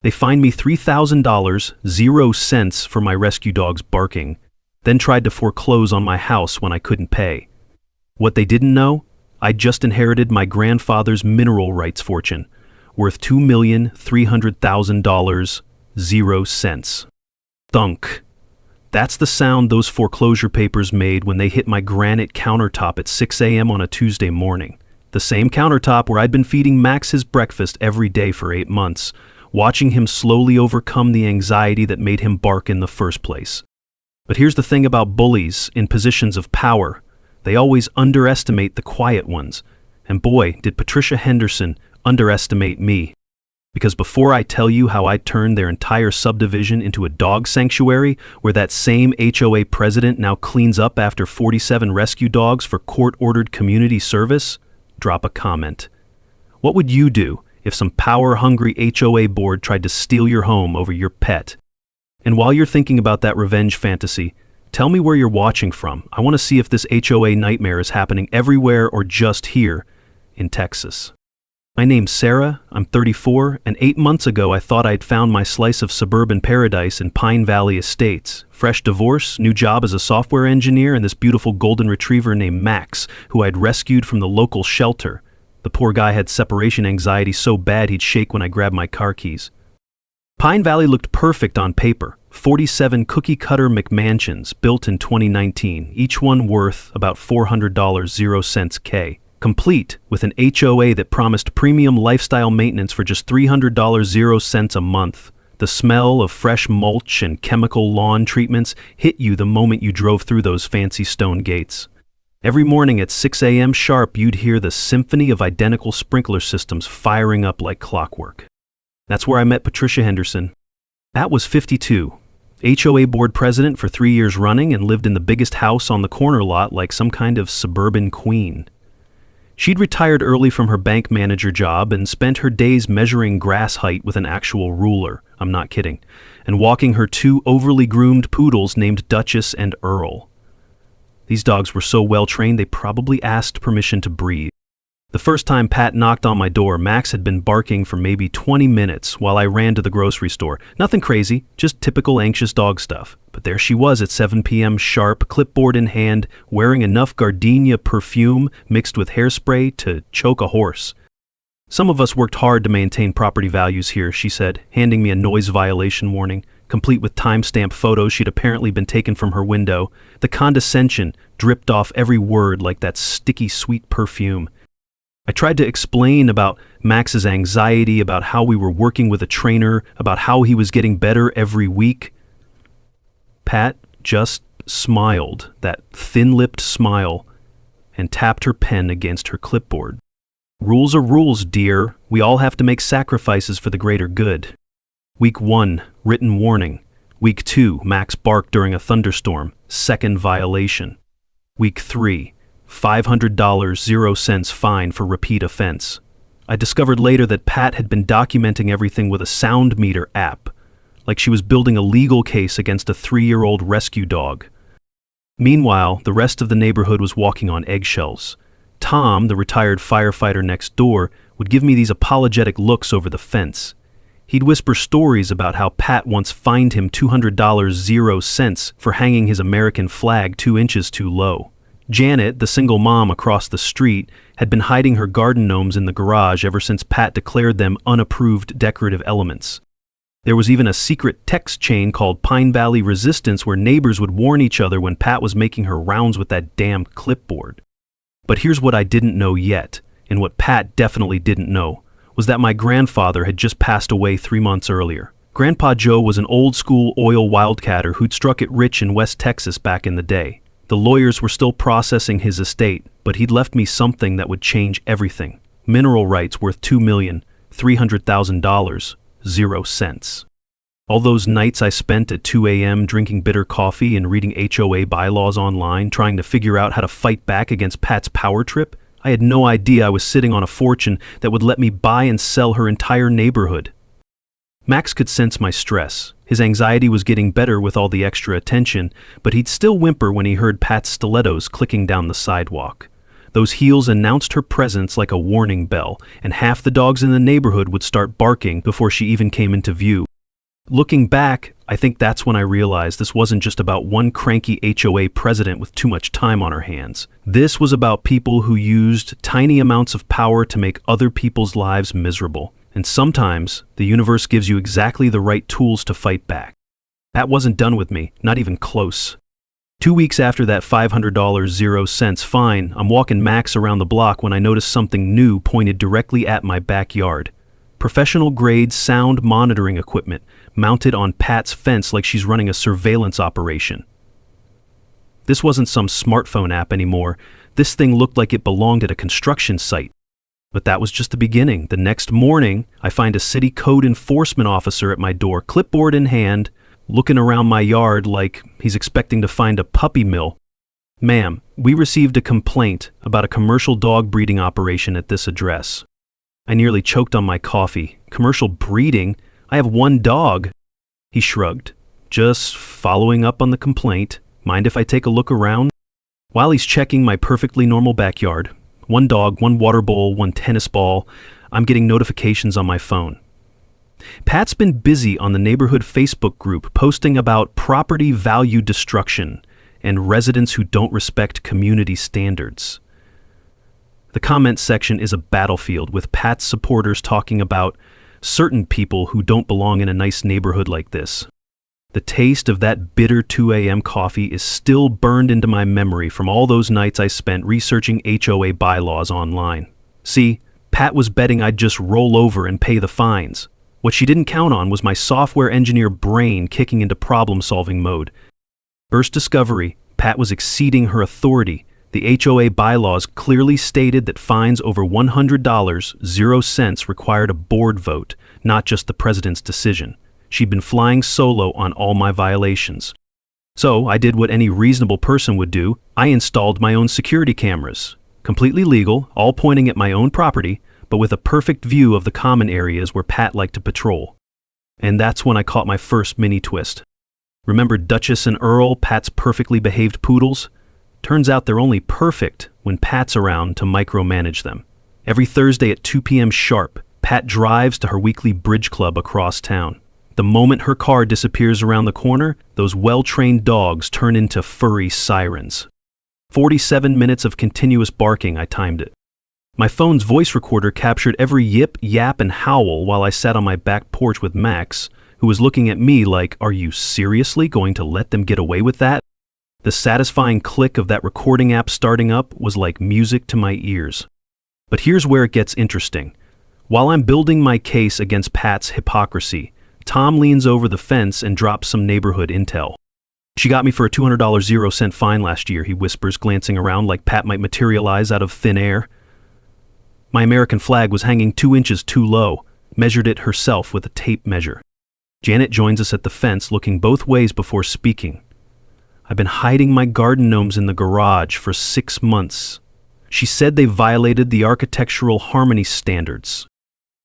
They fined me $3,000, 0 cents for my rescue dog's barking, then tried to foreclose on my house when I couldn't pay. What they didn't know? I just inherited my grandfather's mineral rights fortune, worth $2,300,000, 0 cents. Thunk. That's the sound those foreclosure papers made when they hit my granite countertop at 6 a.m. on a Tuesday morning. The same countertop where I'd been feeding Max his breakfast every day for 8 months, watching him slowly overcome the anxiety that made him bark in the first place. But here's the thing about bullies in positions of power. They always underestimate the quiet ones. And boy, did Patricia Henderson underestimate me. Because before I tell you how I turned their entire subdivision into a dog sanctuary, where that same HOA president now cleans up after 47 rescue dogs for court-ordered community service, drop a comment. What would you do if some power-hungry HOA board tried to steal your home over your pet? And while you're thinking about that revenge fantasy, tell me where you're watching from. I want to see if this HOA nightmare is happening everywhere or just here in Texas. My name's Sarah, I'm 34, and 8 months ago I thought I'd found my slice of suburban paradise in Pine Valley Estates. Fresh divorce, new job as a software engineer, and this beautiful golden retriever named Max, who I'd rescued from the local shelter. The poor guy had separation anxiety so bad he'd shake when I grabbed my car keys. Pine Valley looked perfect on paper. 47 cookie-cutter McMansions built in 2019, each one worth about $400, 0 cents K. Complete with an HOA that promised premium lifestyle maintenance for just $300, 0 cents a month. The smell of fresh mulch and chemical lawn treatments hit you the moment you drove through those fancy stone gates. Every morning at 6 a.m. sharp, you'd hear the symphony of identical sprinkler systems firing up like clockwork. That's where I met Patricia Henderson. Pat was 52, HOA board president for 3 years running, and lived in the biggest house on the corner lot like some kind of suburban queen. She'd retired early from her bank manager job and spent her days measuring grass height with an actual ruler, I'm not kidding, and walking her 2 overly groomed poodles named Duchess and Earl. These dogs were so well trained they probably asked permission to breathe. The first time Pat knocked on my door, Max had been barking for maybe 20 minutes while I ran to the grocery store. Nothing crazy, just typical anxious dog stuff. But there she was at 7 p.m. sharp, clipboard in hand, wearing enough gardenia perfume mixed with hairspray to choke a horse. Some of us worked hard to maintain property values here, she said, handing me a noise violation warning, complete with timestamp photos she'd apparently been taken from her window. The condescension dripped off every word like that sticky sweet perfume. I tried to explain about Max's anxiety, about how we were working with a trainer, about how he was getting better every week. Pat just smiled, that thin-lipped smile, and tapped her pen against her clipboard. Rules are rules, dear. We all have to make sacrifices for the greater good. Week 1, written warning. Week 2, Max barked during a thunderstorm, 2nd violation. Week 3, $500, 0 cents fine for repeat offense. I discovered later that Pat had been documenting everything with a sound meter app, like she was building a legal case against a 3-year-old rescue dog. Meanwhile, the rest of the neighborhood was walking on eggshells. Tom, the retired firefighter next door, would give me these apologetic looks over the fence. He'd whisper stories about how Pat once fined him $200, 0 cents for hanging his American flag 2 inches too low. Janet, the single mom across the street, had been hiding her garden gnomes in the garage ever since Pat declared them unapproved decorative elements. There was even a secret text chain called Pine Valley Resistance where neighbors would warn each other when Pat was making her rounds with that damn clipboard. But here's what I didn't know yet, and what Pat definitely didn't know, was that my grandfather had just passed away 3 months earlier. Grandpa Joe was an old-school oil wildcatter who'd struck it rich in West Texas back in the day. The lawyers were still processing his estate, but he'd left me something that would change everything. Mineral rights worth $2,300,000, 0 cents. All those nights I spent at 2 a.m. drinking bitter coffee and reading HOA bylaws online, trying to figure out how to fight back against Pat's power trip, I had no idea I was sitting on a fortune that would let me buy and sell her entire neighborhood. Max could sense my stress. His anxiety was getting better with all the extra attention, but he'd still whimper when he heard Pat's stilettos clicking down the sidewalk. Those heels announced her presence like a warning bell, and half the dogs in the neighborhood would start barking before she even came into view. Looking back, I think that's when I realized this wasn't just about one cranky HOA president with too much time on her hands. This was about people who used tiny amounts of power to make other people's lives miserable. And sometimes, the universe gives you exactly the right tools to fight back. That wasn't done with me, not even close. 2 weeks after that $500 0 fine, I'm walking Max around the block when I notice something new pointed directly at my backyard. Professional-grade sound monitoring equipment mounted on Pat's fence like she's running a surveillance operation. This wasn't some smartphone app anymore. This thing looked like it belonged at a construction site. But that was just the beginning. The next morning, I find a city code enforcement officer at my door, clipboard in hand, looking around my yard like he's expecting to find a puppy mill. "Ma'am, we received a complaint about a commercial dog breeding operation at this address." I nearly choked on my coffee. "Commercial breeding? I have one dog." He shrugged. "Just following up on the complaint. Mind if I take a look around?" While he's checking my perfectly normal backyard, one dog, one water bowl, one tennis ball, I'm getting notifications on my phone. Pat's been busy on the neighborhood Facebook group posting about property value destruction and residents who don't respect community standards. The comment section is a battlefield with Pat's supporters talking about certain people who don't belong in a nice neighborhood like this. The taste of that bitter 2 a.m. coffee is still burned into my memory from all those nights I spent researching HOA bylaws online. See, Pat was betting I'd just roll over and pay the fines. What she didn't count on was my software engineer brain kicking into problem-solving mode. First discovery, Pat was exceeding her authority. The HOA bylaws clearly stated that fines over $100 0 required a board vote, not just the president's decision. She'd been flying solo on all my violations. So I did what any reasonable person would do. I installed my own security cameras. Completely legal, all pointing at my own property, but with a perfect view of the common areas where Pat liked to patrol. And that's when I caught my first mini twist. Remember Duchess and Earl, Pat's perfectly behaved poodles? Turns out they're only perfect when Pat's around to micromanage them. Every Thursday at 2 p.m. sharp, Pat drives to her weekly bridge club across town. The moment her car disappears around the corner, those well-trained dogs turn into furry sirens. 47 minutes of continuous barking, I timed it. My phone's voice recorder captured every yip, yap, and howl while I sat on my back porch with Max, who was looking at me like, "Are you seriously going to let them get away with that?" The satisfying click of that recording app starting up was like music to my ears. But here's where it gets interesting. While I'm building my case against Pat's hypocrisy, Tom leans over the fence and drops some neighborhood intel. "She got me for a $200 0 fine last year," he whispers, glancing around like Pat might materialize out of thin air. My American flag was hanging 2 inches too low, measured it herself with a tape measure. Janet joins us at the fence, looking both ways before speaking. "I've been hiding my garden gnomes in the garage for 6 months. She said they violated the architectural harmony standards."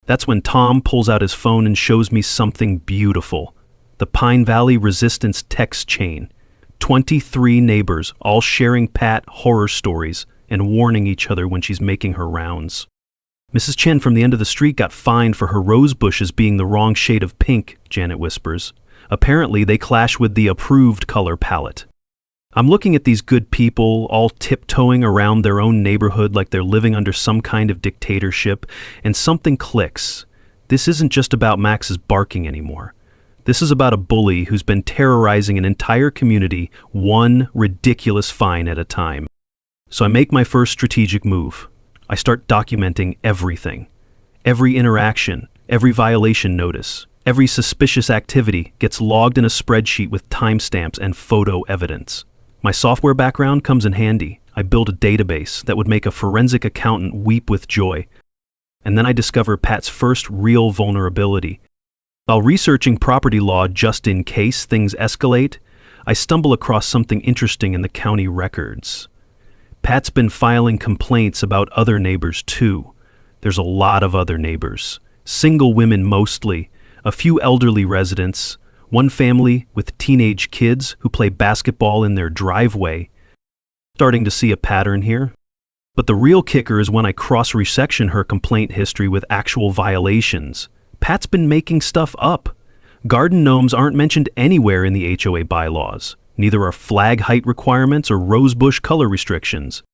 That's when Tom pulls out his phone and shows me something beautiful. The Pine Valley Resistance text chain. 23 neighbors, all sharing Pat horror stories and warning each other when she's making her rounds. "Mrs. Chen from the end of the street got fined for her rose bushes being the wrong shade of pink," Janet whispers. "Apparently they clash with the approved color palette." I'm looking at these good people all tiptoeing around their own neighborhood like they're living under some kind of dictatorship, and something clicks. This isn't just about Max's barking anymore. This is about a bully who's been terrorizing an entire community one ridiculous fine at a time. So I make my first strategic move. I start documenting everything. Every interaction, every violation notice, every suspicious activity gets logged in a spreadsheet with timestamps and photo evidence. My software background comes in handy. I build a database that would make a forensic accountant weep with joy. And then I discover Pat's first real vulnerability. While researching property law just in case things escalate, I stumble across something interesting in the county records. Pat's been filing complaints about other neighbors too. There's a lot of other neighbors. Single women mostly, a few elderly residents, one family with teenage kids who play basketball in their driveway. Starting to see a pattern here. But the real kicker is when I cross-resection her complaint history with actual violations. Pat's been making stuff up. Garden gnomes aren't mentioned anywhere in the HOA bylaws. Neither are flag height requirements or rosebush color restrictions.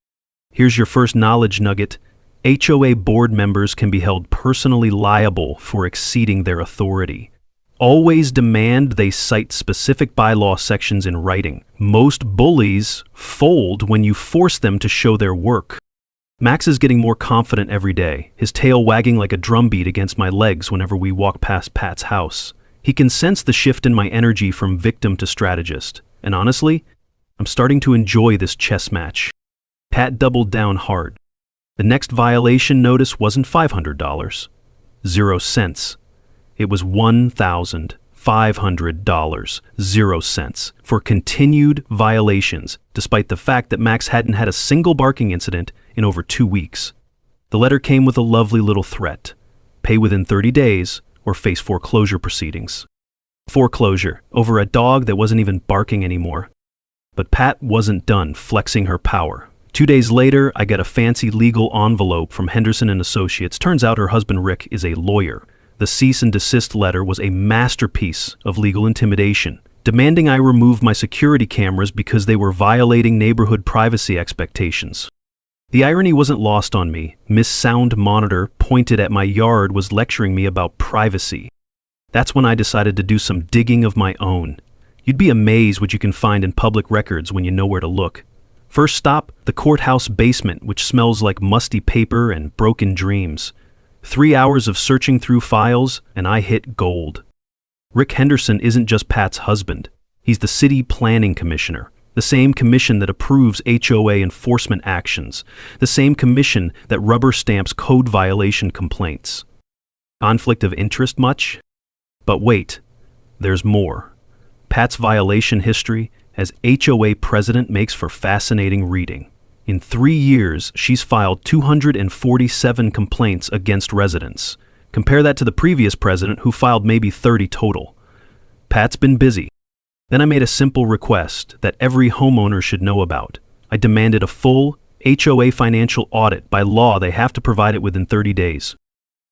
Here's your first knowledge nugget. HOA board members can be held personally liable for exceeding their authority. Always demand they cite specific bylaw sections in writing. Most bullies fold when you force them to show their work. Max is getting more confident every day, his tail wagging like a drumbeat against my legs whenever we walk past Pat's house. He can sense the shift in my energy from victim to strategist. And honestly, I'm starting to enjoy this chess match. Pat doubled down hard. The next violation notice wasn't $500. 0 cents. It was $1,500. 0 cents. For continued violations, despite the fact that Max hadn't had a single barking incident in over 2 weeks. The letter came with a lovely little threat. Pay within 30 days or face foreclosure proceedings. Foreclosure over a dog that wasn't even barking anymore. But Pat wasn't done flexing her power. 2 days later, I get a fancy legal envelope from Henderson & Associates. Turns out her husband Rick is a lawyer. The cease and desist letter was a masterpiece of legal intimidation, demanding I remove my security cameras because they were violating neighborhood privacy expectations. The irony wasn't lost on me. Miss Sound Monitor, pointed at my yard, was lecturing me about privacy. That's when I decided to do some digging of my own. You'd be amazed what you can find in public records when you know where to look. First stop, the courthouse basement, which smells like musty paper and broken dreams. 3 hours of searching through files, and I hit gold. Rick Henderson isn't just Pat's husband. He's the city planning commissioner, the same commission that approves HOA enforcement actions, the same commission that rubber stamps code violation complaints. Conflict of interest much? But wait, there's more. Pat's violation history as HOA president makes for fascinating reading. In 3 years, she's filed 247 complaints against residents. Compare that to the previous president, who filed maybe 30 total. Pat's been busy. Then I made a simple request that every homeowner should know about. I demanded a full HOA financial audit. By law, they have to provide it within 30 days.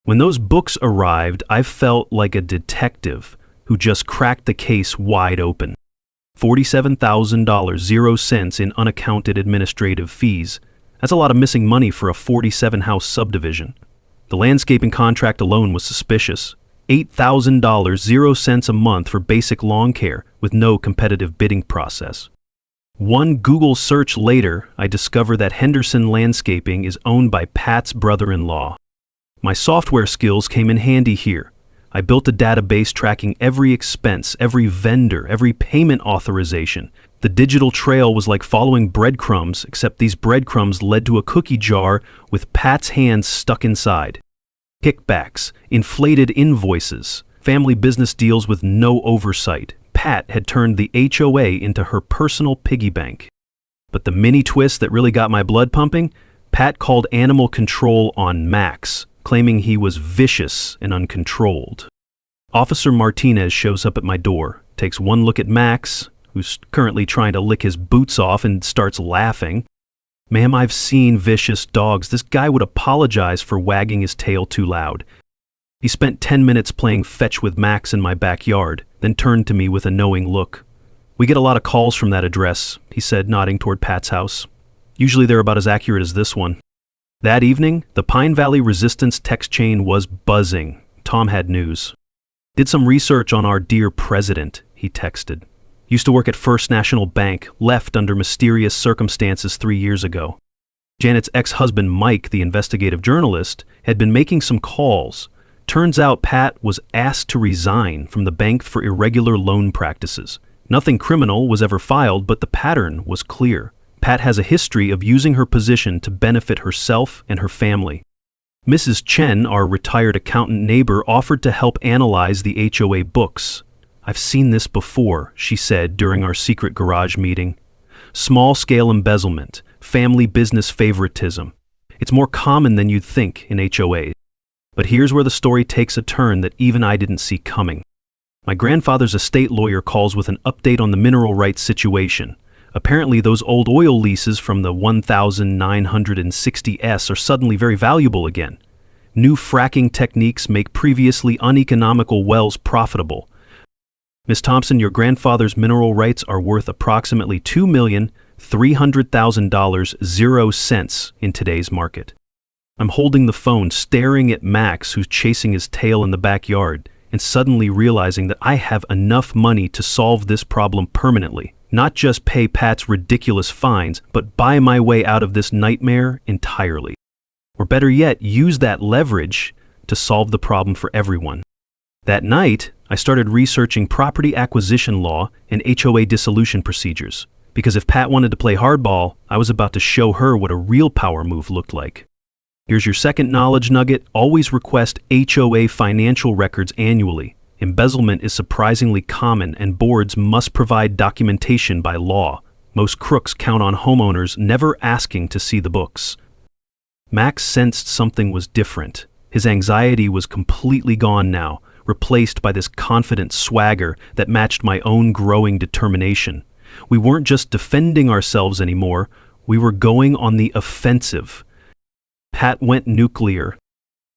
When those books arrived, I felt like a detective who just cracked the case wide open. $47,000, 0 cents in unaccounted administrative fees. That's a lot of missing money for a 47-house subdivision. The landscaping contract alone was suspicious. $8,000, 0 cents a month for basic lawn care with no competitive bidding process. One Google search later, I discover that Henderson Landscaping is owned by Pat's brother-in-law. My software skills came in handy here. I built a database tracking every expense, every vendor, every payment authorization. The digital trail was like following breadcrumbs, except these breadcrumbs led to a cookie jar with Pat's hands stuck inside. Kickbacks, inflated invoices, family business deals with no oversight. Pat had turned the HOA into her personal piggy bank. But the mini twist that really got my blood pumping? Pat called animal control on Max, claiming he was vicious and uncontrolled. Officer Martinez shows up at my door, takes one look at Max, who's currently trying to lick his boots off, and starts laughing. Ma'am, I've seen vicious dogs. This guy would apologize for wagging his tail too loud. He spent 10 minutes playing fetch with Max in my backyard, then turned to me with a knowing look. We get a lot of calls from that address, he said, nodding toward Pat's house. Usually they're about as accurate as this one. That evening, the Pine Valley Resistance text chain was buzzing. Tom had news. Did some research on our dear president, he texted. Used to work at First National Bank, left under mysterious circumstances 3 years ago. Janet's ex-husband Mike, the investigative journalist, had been making some calls. Turns out Pat was asked to resign from the bank for irregular loan practices. Nothing criminal was ever filed, but the pattern was clear. Pat has a history of using her position to benefit herself and her family. Mrs. Chen, our retired accountant neighbor, offered to help analyze the HOA books. I've seen this before, she said during our secret garage meeting. Small-scale embezzlement, family business favoritism. It's more common than you'd think in HOAs. But here's where the story takes a turn that even I didn't see coming. My grandfather's estate lawyer calls with an update on the mineral rights situation. Apparently, those old oil leases from the 1960s are suddenly very valuable again. New fracking techniques make previously uneconomical wells profitable. Miss Thompson, your grandfather's mineral rights are worth approximately $2,300,000 0 cents in today's market. I'm holding the phone, staring at Max, who's chasing his tail in the backyard, and suddenly realizing that I have enough money to solve this problem permanently. Not just pay Pat's ridiculous fines, but buy my way out of this nightmare entirely. Or better yet, use that leverage to solve the problem for everyone. That night, I started researching property acquisition law and HOA dissolution procedures, because if Pat wanted to play hardball, I was about to show her what a real power move looked like. Here's your second knowledge nugget: always request HOA financial records annually. Embezzlement is surprisingly common, and boards must provide documentation by law. Most crooks count on homeowners never asking to see the books. Max sensed something was different. His anxiety was completely gone now, replaced by this confident swagger that matched my own growing determination. We weren't just defending ourselves anymore, we were going on the offensive. Pat went nuclear.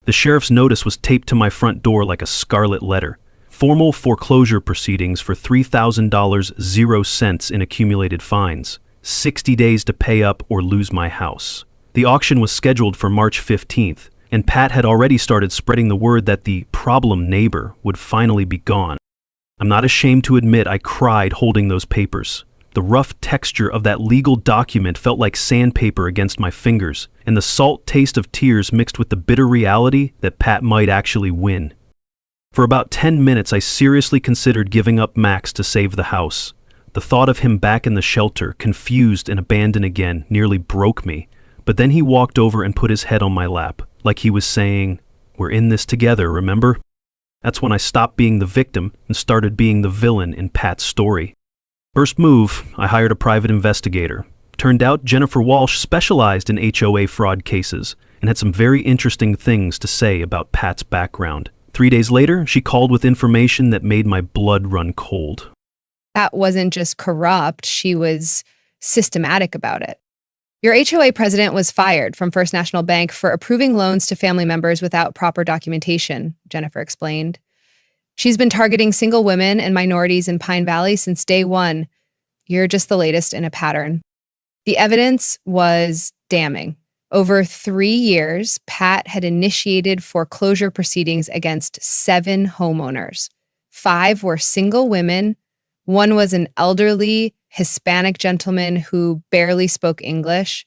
The sheriff's notice was taped to my front door like a scarlet letter. Formal foreclosure proceedings for $3,000 0 cents in accumulated fines. 60 days to pay up or lose my house. The auction was scheduled for March 15th, and Pat had already started spreading the word that the problem neighbor would finally be gone. I'm not ashamed to admit I cried holding those papers. The rough texture of that legal document felt like sandpaper against my fingers, and the salt taste of tears mixed with the bitter reality that Pat might actually win. For about 10 minutes, I seriously considered giving up Max to save the house. The thought of him back in the shelter, confused and abandoned again, nearly broke me. But then he walked over and put his head on my lap, like he was saying, "We're in this together, remember?" That's when I stopped being the victim and started being the villain in Pat's story. First move, I hired a private investigator. Turned out Jennifer Walsh specialized in HOA fraud cases and had some very interesting things to say about Pat's background. 3 days later, she called with information that made my blood run cold. That wasn't just corrupt, she was systematic about it. Your HOA president was fired from First National Bank for approving loans to family members without proper documentation, Jennifer explained. She's been targeting single women and minorities in Pine Valley since day one. You're just the latest in a pattern. The evidence was damning. Over 3 years, Pat had initiated foreclosure proceedings against 7 homeowners. 5 were single women. 1 was an elderly Hispanic gentleman who barely spoke English.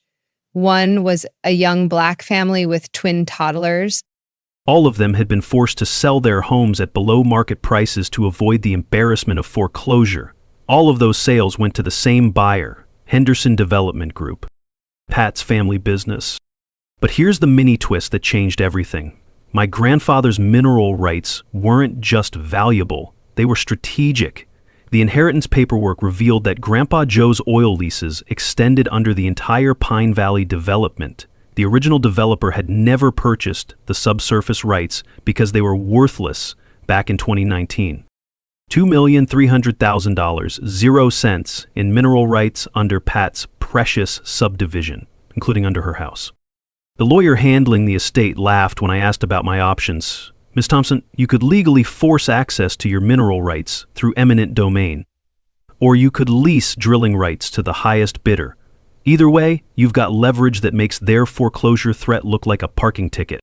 1 was a young Black family with twin toddlers. All of them had been forced to sell their homes at below-market prices to avoid the embarrassment of foreclosure. All of those sales went to the same buyer, Henderson Development Group, Pat's family business. But here's the mini twist that changed everything. My grandfather's mineral rights weren't just valuable, they were strategic. The inheritance paperwork revealed that Grandpa Joe's oil leases extended under the entire Pine Valley development. The original developer had never purchased the subsurface rights because they were worthless back in 2019. $2,300,000 0 cents in mineral rights under Pat's precious subdivision, including under her house. The lawyer handling the estate laughed when I asked about my options. Ms. Thompson, you could legally force access to your mineral rights through eminent domain, or you could lease drilling rights to the highest bidder. Either way, you've got leverage that makes their foreclosure threat look like a parking ticket.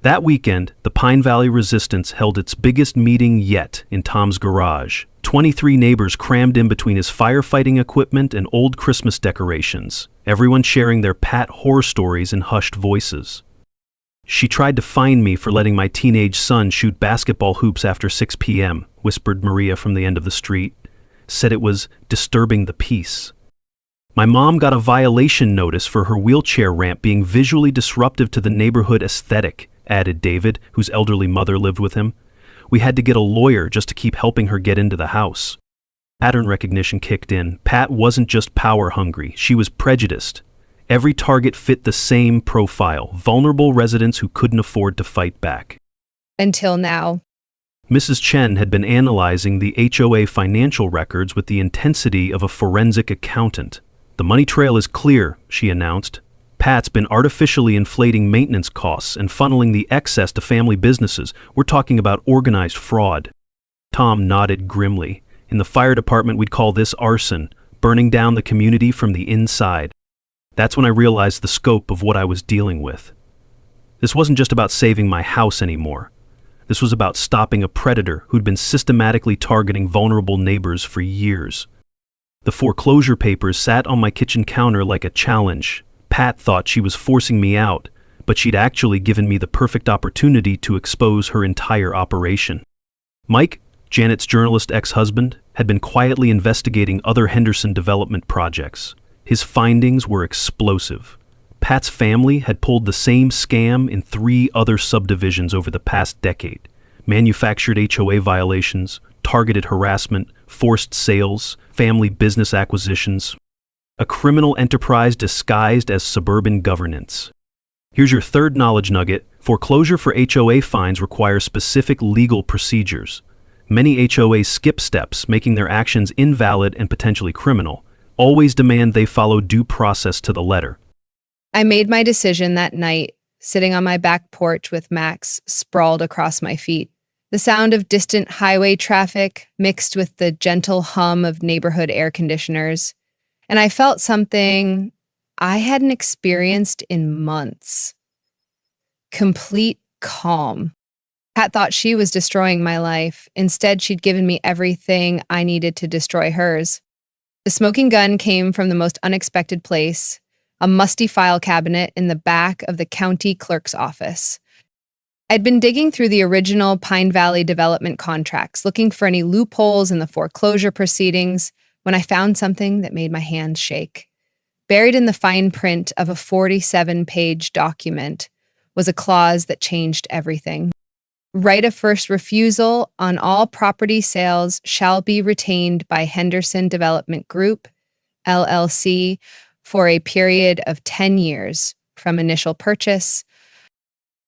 That weekend, the Pine Valley Resistance held its biggest meeting yet in Tom's garage. 23 neighbors crammed in between his firefighting equipment and old Christmas decorations, everyone sharing their Pat horror stories in hushed voices. She tried to fine me for letting my teenage son shoot basketball hoops after 6 p.m., whispered Maria from the end of the street. Said it was disturbing the peace. My mom got a violation notice for her wheelchair ramp being visually disruptive to the neighborhood aesthetic, added David, whose elderly mother lived with him. We had to get a lawyer just to keep helping her get into the house. Pattern recognition kicked in. Pat wasn't just power hungry, she was prejudiced. Every target fit the same profile, vulnerable residents who couldn't afford to fight back. Until now. Mrs. Chen had been analyzing the HOA financial records with the intensity of a forensic accountant. "The money trail is clear," she announced. "Pat's been artificially inflating maintenance costs and funneling the excess to family businesses. We're talking about organized fraud." Tom nodded grimly. "In the fire department, we'd call this arson, burning down the community from the inside." That's when I realized the scope of what I was dealing with. This wasn't just about saving my house anymore. This was about stopping a predator who'd been systematically targeting vulnerable neighbors for years. The foreclosure papers sat on my kitchen counter like a challenge. Pat thought she was forcing me out, but she'd actually given me the perfect opportunity to expose her entire operation. Mike, Janet's journalist ex-husband, had been quietly investigating other Henderson development projects. His findings were explosive. Pat's family had pulled the same scam in 3 other subdivisions over the past decade: manufactured HOA violations, targeted harassment, forced sales, family business acquisitions. A criminal enterprise disguised as suburban governance. Here's your third knowledge nugget. Foreclosure for HOA fines requires specific legal procedures. Many HOAs skip steps, making their actions invalid and potentially criminal. Always demand they follow due process to the letter. I made my decision that night, sitting on my back porch with Max sprawled across my feet. The sound of distant highway traffic mixed with the gentle hum of neighborhood air conditioners. And I felt something I hadn't experienced in months. Complete calm. Pat thought she was destroying my life. Instead, she'd given me everything I needed to destroy hers. The smoking gun came from the most unexpected place, a musty file cabinet in the back of the county clerk's office. I'd been digging through the original Pine Valley development contracts, looking for any loopholes in the foreclosure proceedings, when I found something that made my hands shake. Buried in the fine print of a 47-page document was a clause that changed everything. Right of first refusal on all property sales shall be retained by Henderson Development Group, LLC, for a period of 10 years from initial purchase.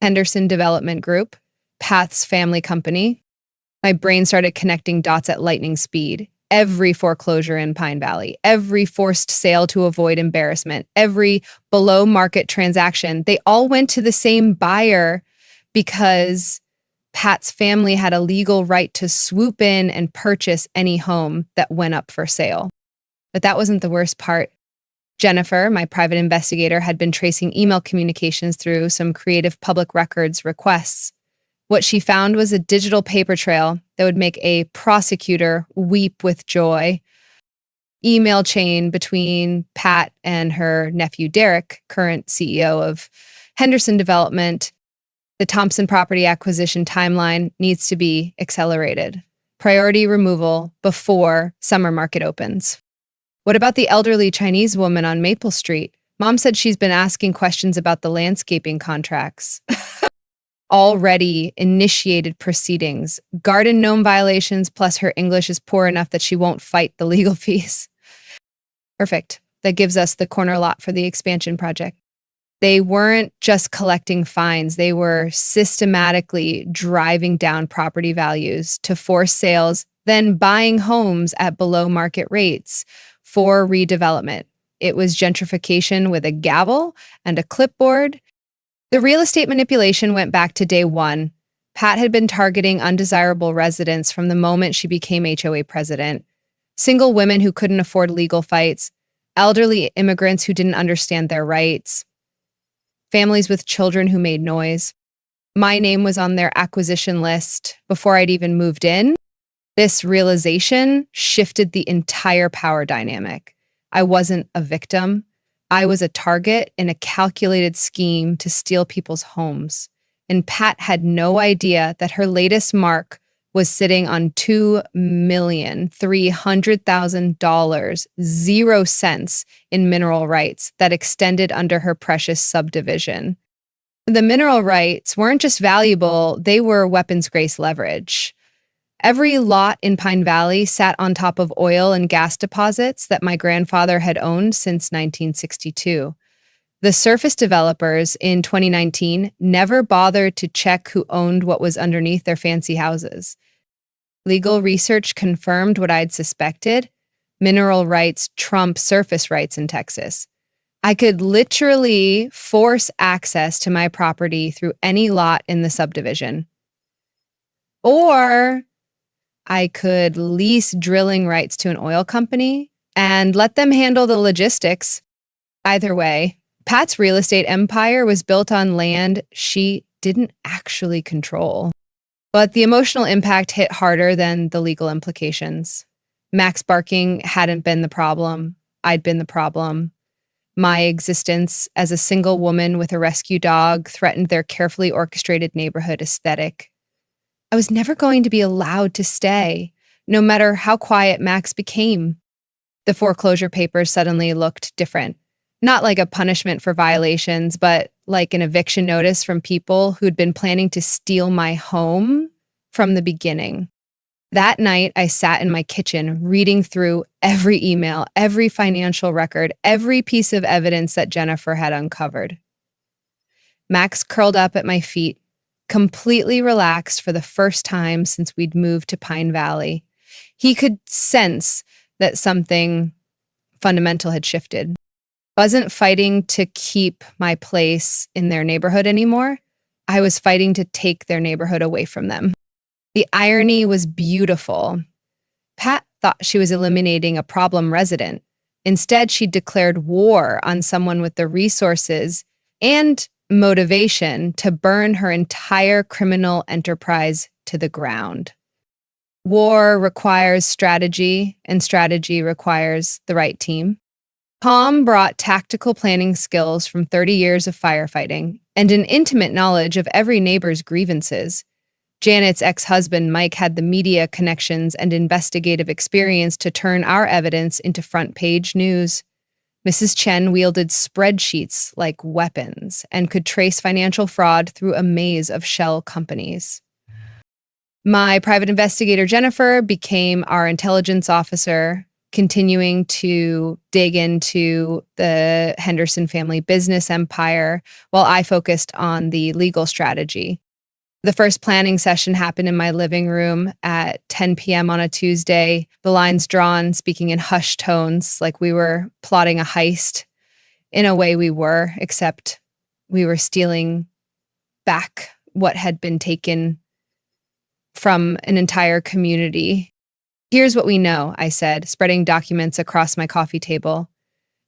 Henderson Development Group, Pat's family company. My brain started connecting dots at lightning speed. Every foreclosure in Pine Valley, every forced sale to avoid embarrassment, every below market transaction, they all went to the same buyer because Pat's family had a legal right to swoop in and purchase any home that went up for sale. But that wasn't the worst part. Jennifer, my private investigator, had been tracing email communications through some creative public records requests. What she found was a digital paper trail that would make a prosecutor weep with joy. Email chain between Pat and her nephew Derek, current CEO of Henderson Development. The Thompson property acquisition timeline needs to be accelerated. Priority removal before summer market opens. What about the elderly Chinese woman on Maple Street? Mom said she's been asking questions about the landscaping contracts. Already initiated proceedings. Garden gnome violations, plus her English is poor enough that she won't fight the legal fees. Perfect. That gives us the corner lot for the expansion project. They weren't just collecting fines, they were systematically driving down property values to force sales, then buying homes at below market rates for redevelopment. It was gentrification with a gavel and a clipboard. The real estate manipulation went back to day one. Pat had been targeting undesirable residents from the moment she became HOA president. Single women who couldn't afford legal fights, elderly immigrants who didn't understand their rights, families with children who made noise. My name was on their acquisition list before I'd even moved in. This realization shifted the entire power dynamic. I wasn't a victim. I was a target in a calculated scheme to steal people's homes. And Pat had no idea that her latest mark was sitting on $2,300,000, 0 cents in mineral rights that extended under her precious subdivision. The mineral rights weren't just valuable, they were weapons grace leverage. Every lot in Pine Valley sat on top of oil and gas deposits that my grandfather had owned since 1962. The surface developers in 2019 never bothered to check who owned what was underneath their fancy houses. Legal research confirmed what I'd suspected. Mineral rights trump surface rights in Texas. I could literally force access to my property through any lot in the subdivision. Or I could lease drilling rights to an oil company and let them handle the logistics. Either way, Pat's real estate empire was built on land she didn't actually control. But the emotional impact hit harder than the legal implications. Max barking hadn't been the problem. I'd been the problem. My existence as a single woman with a rescue dog threatened their carefully orchestrated neighborhood aesthetic. I was never going to be allowed to stay, no matter how quiet Max became. The foreclosure papers suddenly looked different. Not like a punishment for violations, but like an eviction notice from people who'd been planning to steal my home from the beginning. That night, I sat in my kitchen reading through every email, every financial record, every piece of evidence that Jennifer had uncovered. Max curled up at my feet, completely relaxed for the first time since we'd moved to Pine Valley. He could sense that something fundamental had shifted. I wasn't fighting to keep my place in their neighborhood anymore. I was fighting to take their neighborhood away from them. The irony was beautiful. Pat thought she was eliminating a problem resident. Instead, she declared war on someone with the resources and motivation to burn her entire criminal enterprise to the ground. War requires strategy, and strategy requires the right team. Tom brought tactical planning skills from 30 years of firefighting and an intimate knowledge of every neighbor's grievances. Janet's ex-husband, Mike, had the media connections and investigative experience to turn our evidence into front-page news. Mrs. Chen wielded spreadsheets like weapons and could trace financial fraud through a maze of shell companies. My private investigator, Jennifer, became our intelligence officer, continuing to dig into the Henderson family business empire while I focused on the legal strategy. The first planning session happened in my living room at 10 p.m. on a Tuesday, the lines drawn, speaking in hushed tones like we were plotting a heist. In a way we were, except we were stealing back what had been taken from an entire community. Here's what we know, I said, spreading documents across my coffee table.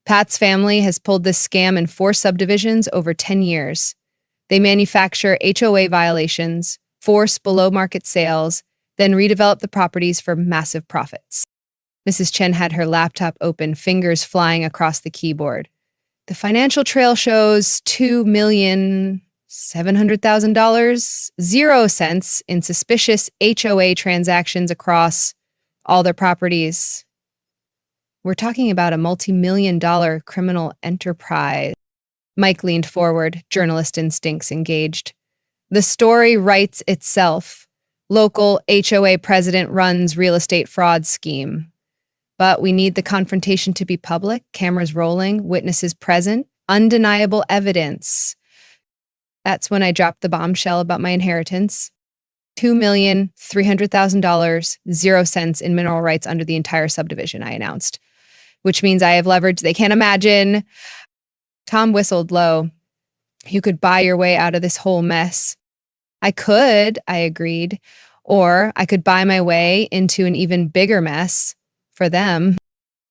Pat's family has pulled this scam in 4 subdivisions over 10 years. They manufacture HOA violations, force below-market sales, then redevelop the properties for massive profits. Mrs. Chen had her laptop open, fingers flying across the keyboard. The financial trail shows $2,700,000, 0 cents in suspicious HOA transactions across all their properties. We're talking about a multi-million-dollar criminal enterprise. Mike leaned forward, journalist instincts engaged. The story writes itself. Local HOA president runs real estate fraud scheme. But we need the confrontation to be public, cameras rolling, witnesses present, undeniable evidence. That's when I dropped the bombshell about my inheritance. $2,300,000, 0 cents in mineral rights under the entire subdivision, I announced. Which means I have leverage they can't imagine. Tom whistled low. You could buy your way out of this whole mess. I could, I agreed. Or I could buy my way into an even bigger mess for them.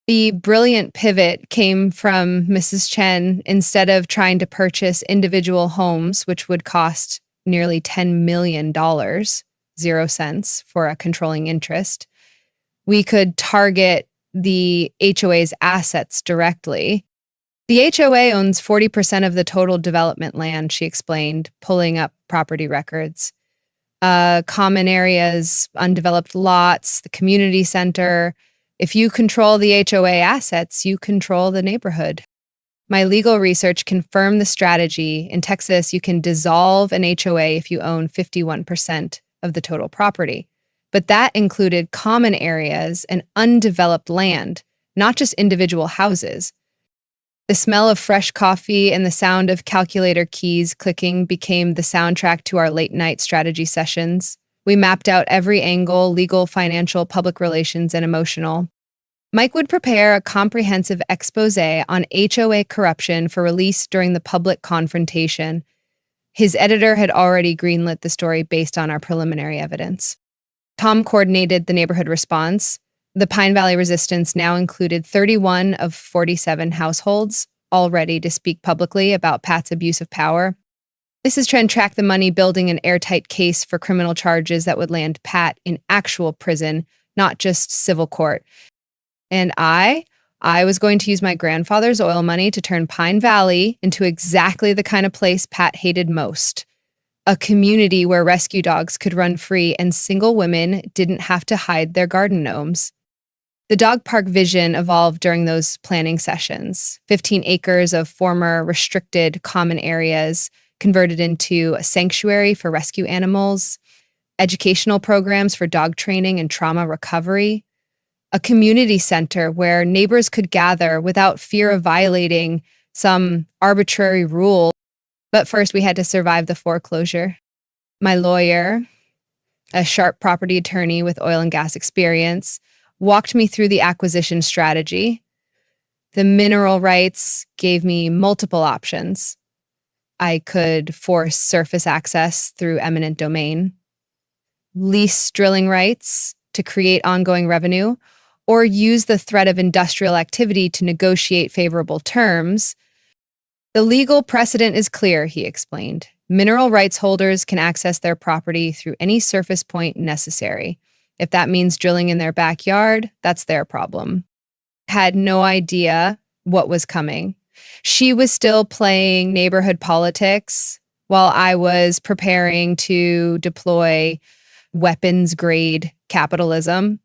The brilliant pivot came from Mrs. Chen. Instead of trying to purchase individual homes, which would cost nearly $10 million, 0 cents for a controlling interest, we could target the HOA's assets directly. The HOA owns 40% of the total development land, she explained, pulling up property records. Common areas, undeveloped lots, the community center. If you control the HOA assets, you control the neighborhood. My legal research confirmed the strategy. In Texas, you can dissolve an HOA if you own 51% of the total property. But that included common areas and undeveloped land, not just individual houses. The smell of fresh coffee and the sound of calculator keys clicking became the soundtrack to our late-night strategy sessions. We mapped out every angle, legal, financial, public relations, and emotional. Mike would prepare a comprehensive expose on HOA corruption for release during the public confrontation. His editor had already greenlit the story based on our preliminary evidence. Tom coordinated the neighborhood response. The Pine Valley Resistance now included 31 of 47 households, all ready to speak publicly about Pat's abuse of power. This is trying to track the money, building an airtight case for criminal charges that would land Pat in actual prison, not just civil court. And I was going to use my grandfather's oil money to turn Pine Valley into exactly the kind of place Pat hated most. A community where rescue dogs could run free and single women didn't have to hide their garden gnomes. The dog park vision evolved during those planning sessions. 15 acres of former restricted common areas converted into a sanctuary for rescue animals, educational programs for dog training and trauma recovery, a community center where neighbors could gather without fear of violating some arbitrary rule. But first, we had to survive the foreclosure. My lawyer, a sharp property attorney with oil and gas experience, walked me through the acquisition strategy. The mineral rights gave me multiple options. I could force surface access through eminent domain, lease drilling rights to create ongoing revenue, or use the threat of industrial activity to negotiate favorable terms. The legal precedent is clear, he explained. Mineral rights holders can access their property through any surface point necessary. If that means drilling in their backyard, that's their problem. Had no idea what was coming. She was still playing neighborhood politics while I was preparing to deploy weapons-grade capitalism.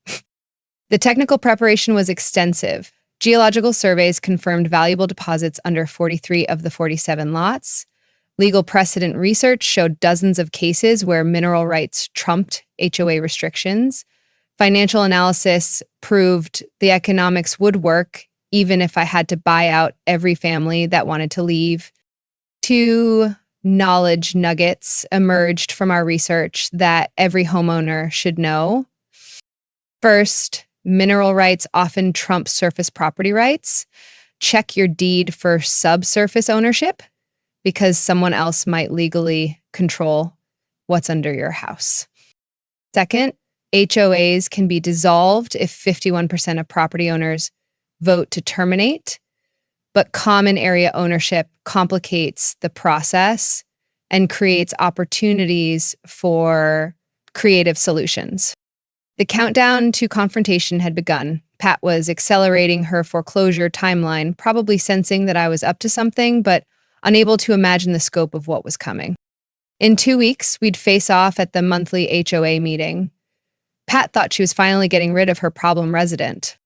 The technical preparation was extensive. Geological surveys confirmed valuable deposits under 43 of the 47 lots. Legal precedent research showed dozens of cases where mineral rights trumped HOA restrictions. Financial analysis proved the economics would work even if I had to buy out every family that wanted to leave. 2 knowledge nuggets emerged from our research that every homeowner should know. First, mineral rights often trump surface property rights. Check your deed for subsurface ownership because someone else might legally control what's under your house. Second, HOAs can be dissolved if 51% of property owners vote to terminate, but common area ownership complicates the process and creates opportunities for creative solutions. The countdown to confrontation had begun. Pat was accelerating her foreclosure timeline, probably sensing that I was up to something, but unable to imagine the scope of what was coming. In 2 weeks, we'd face off at the monthly HOA meeting. Pat thought she was finally getting rid of her problem resident.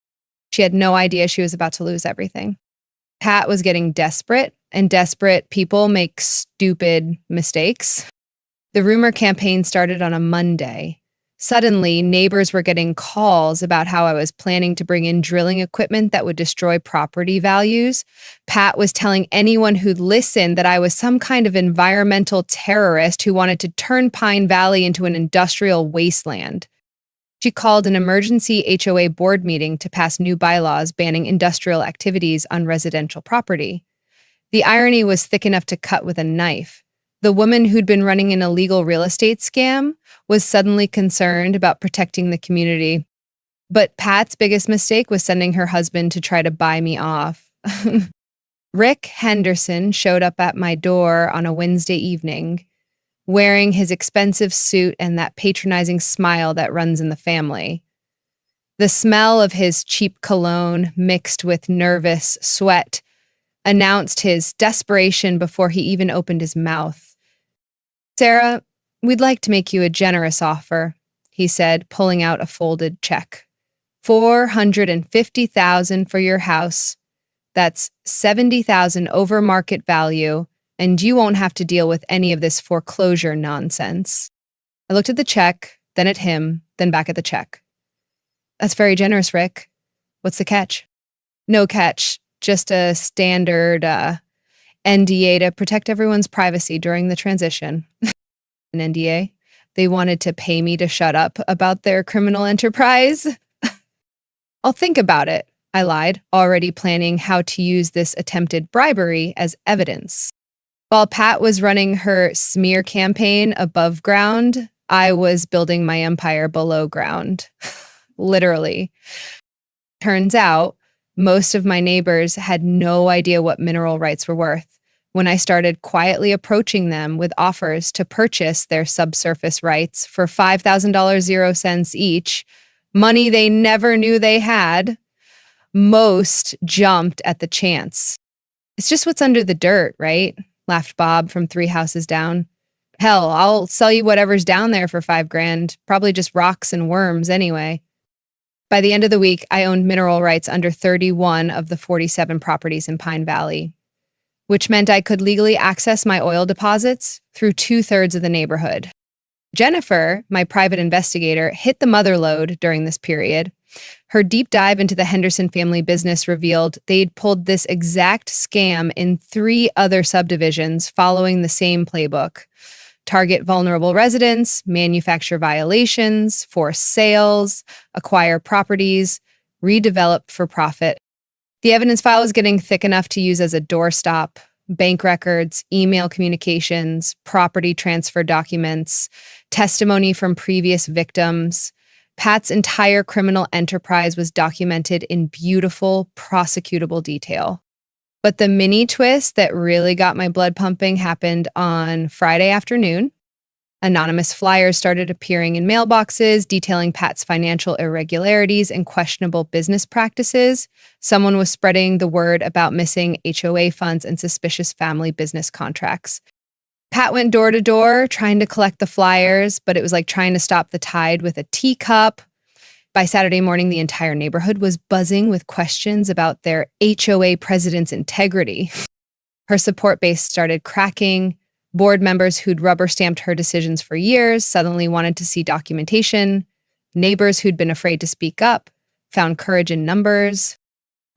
She had no idea she was about to lose everything. Pat was getting desperate, and desperate people make stupid mistakes. The rumor campaign started on a Monday. Suddenly, neighbors were getting calls about how I was planning to bring in drilling equipment that would destroy property values. Pat was telling anyone who'd listen that I was some kind of environmental terrorist who wanted to turn Pine Valley into an industrial wasteland. She called an emergency HOA board meeting to pass new bylaws banning industrial activities on residential property. The irony was thick enough to cut with a knife. The woman who'd been running an illegal real estate scam was suddenly concerned about protecting the community. But Pat's biggest mistake was sending her husband to try to buy me off. Rick Henderson showed up at my door on a Wednesday evening, wearing his expensive suit and that patronizing smile that runs in the family. The smell of his cheap cologne mixed with nervous sweat announced his desperation before he even opened his mouth. "Sarah, we'd like to make you a generous offer," he said, pulling out a folded check. $450,000 for your house. That's $70,000 over market value, and you won't have to deal with any of this foreclosure nonsense. I looked at the check, then at him, then back at the check. "That's very generous, Rick. What's the catch?" "No catch, just a standard NDA to protect everyone's privacy during the transition." An NDA? They wanted to pay me to shut up about their criminal enterprise? I'll think about it, I lied, already planning how to use this attempted bribery as evidence. While Pat was running her smear campaign above ground, I was building my empire below ground. Literally. Turns out, most of my neighbors had no idea what mineral rights were worth when I started quietly approaching them with offers to purchase their subsurface rights for $5,000 0 cents each, money they never knew they had. Most jumped at the chance. It's just what's under the dirt, right? Laughed Bob from 3 houses down. Hell, I'll sell you whatever's down there for $5,000, probably just rocks and worms anyway. By the end of the week, I owned mineral rights under 31 of the 47 properties in Pine Valley, which meant I could legally access my oil deposits through 2/3 of the neighborhood. Jennifer, my private investigator, hit the mother lode during this period. Her deep dive into the Henderson family business revealed they'd pulled this exact scam in 3 other subdivisions following the same playbook. Target vulnerable residents, manufacture violations, force sales, acquire properties, redevelop for profit. The evidence file was getting thick enough to use as a doorstop. Bank records, email communications, property transfer documents, testimony from previous victims. Pat's entire criminal enterprise was documented in beautiful, prosecutable detail. But the mini twist that really got my blood pumping happened on Friday afternoon. Anonymous flyers started appearing in mailboxes detailing Pat's financial irregularities and questionable business practices. Someone was spreading the word about missing HOA funds and suspicious family business contracts. Pat went door to door trying to collect the flyers, but it was like trying to stop the tide with a teacup. By Saturday morning, the entire neighborhood was buzzing with questions about their HOA president's integrity. Her support base started cracking. Board members who'd rubber stamped her decisions for years suddenly wanted to see documentation. Neighbors who'd been afraid to speak up found courage in numbers.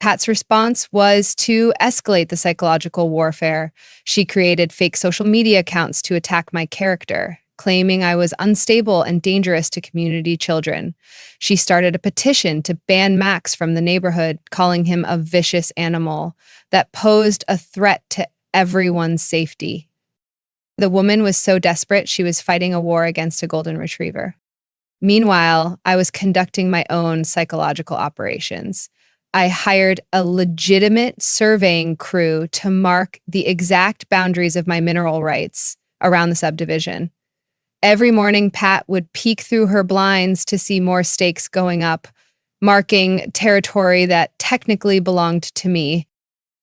Pat's response was to escalate the psychological warfare. She created fake social media accounts to attack my character, claiming I was unstable and dangerous to community children. She started a petition to ban Max from the neighborhood, calling him a vicious animal that posed a threat to everyone's safety. The woman was so desperate, she was fighting a war against a golden retriever. Meanwhile, I was conducting my own psychological operations. I hired a legitimate surveying crew to mark the exact boundaries of my mineral rights around the subdivision. Every morning, Pat would peek through her blinds to see more stakes going up, marking territory that technically belonged to me.